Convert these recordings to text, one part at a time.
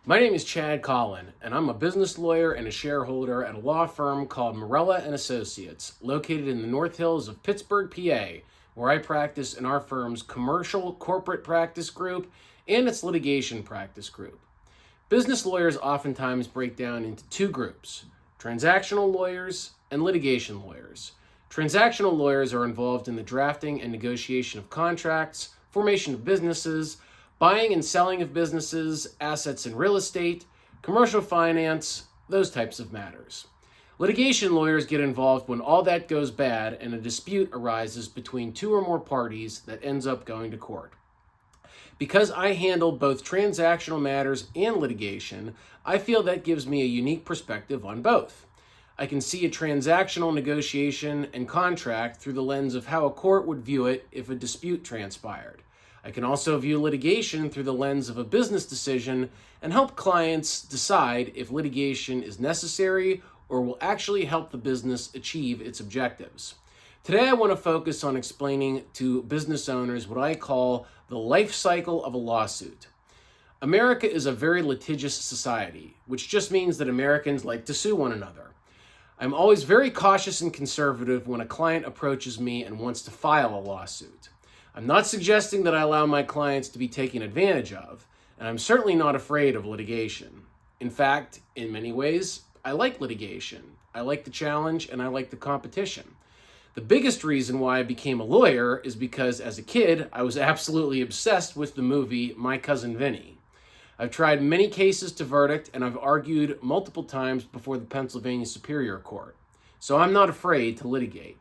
My name is Chad Collin, and I'm a business lawyer and a shareholder at a law firm called Morella and Associates, located in the North Hills of Pittsburgh, PA, where I practice in our firm's commercial corporate practice group and its litigation practice group. Business lawyers oftentimes break down into two groups: transactional lawyers and litigation lawyers. Transactional lawyers are involved in the drafting and negotiation of contracts, formation of businesses, buying and selling of businesses, assets in real estate, commercial finance, those types of matters. Litigation lawyers get involved when all that goes bad and a dispute arises between two or more parties that ends up going to court. Because I handle both transactional matters and litigation, I feel that gives me a unique perspective on both. I can see a transactional negotiation and contract through the lens of how a court would view it if a dispute transpired. I can also view litigation through the lens of a business decision and help clients decide if litigation is necessary or will actually help the business achieve its objectives. Today, I want to focus on explaining to business owners what I call the life cycle of a lawsuit. America is a very litigious society, which just means that Americans like to sue one another. I'm always very cautious and conservative when a client approaches me and wants to file a lawsuit. I'm not suggesting that I allow my clients to be taken advantage of, and I'm certainly not afraid of litigation. In fact, in many ways, I like litigation. I like the challenge and I like the competition. The biggest reason why I became a lawyer is because as a kid, I was absolutely obsessed with the movie My Cousin Vinny. I've tried many cases to verdict, and I've argued multiple times before the Pennsylvania Superior Court. So I'm not afraid to litigate.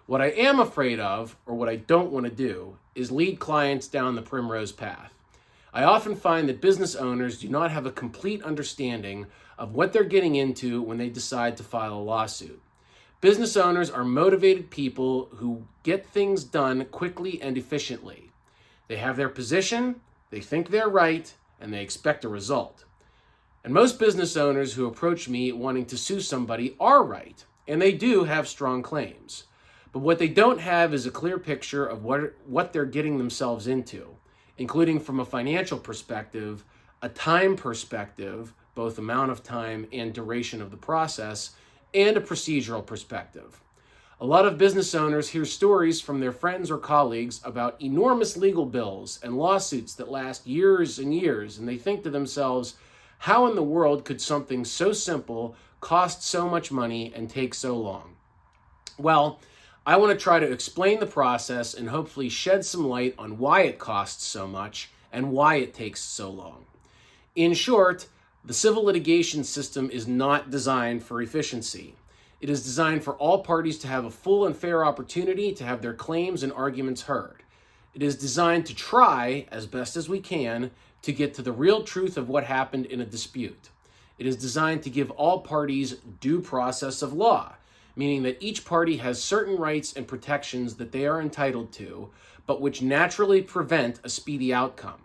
What I am afraid of, or what I don't want to do, is lead clients down the primrose path. I often find that business owners do not have a complete understanding of what they're getting into when they decide to file a lawsuit. Business owners are motivated people who get things done quickly and efficiently. They have their position, they think they're right, and they expect a result. And most business owners who approach me wanting to sue somebody are right, and they do have strong claims. But what they don't have is a clear picture of what they're getting themselves into, including from a financial perspective, a time perspective, both amount of time and duration of the process, and a procedural perspective. A lot of business owners hear stories from their friends or colleagues about enormous legal bills and lawsuits that last years and years, and they think to themselves, how in the world could something so simple cost so much money and take so long? Well, I want to try to explain the process and hopefully shed some light on why it costs so much and why it takes so long. In short, the civil litigation system is not designed for efficiency. It is designed for all parties to have a full and fair opportunity to have their claims and arguments heard. It is designed to try, as best as we can, to get to the real truth of what happened in a dispute. It is designed to give all parties due process of law, meaning that each party has certain rights and protections that they are entitled to, but which naturally prevent a speedy outcome.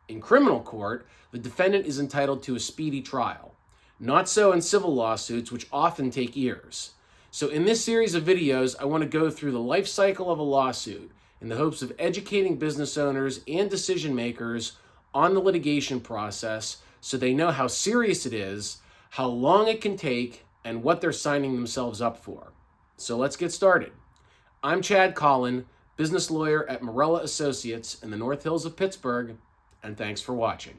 In criminal court, the defendant is entitled to a speedy trial. Not so in civil lawsuits, which often take years. So in this series of videos, I want to go through the life cycle of a lawsuit in the hopes of educating business owners and decision makers on the litigation process so they know how serious it is, how long it can take, and what they're signing themselves up for. So let's get started. I'm Chad Collin, business lawyer at Morella Associates in the North Hills of Pittsburgh, and thanks for watching.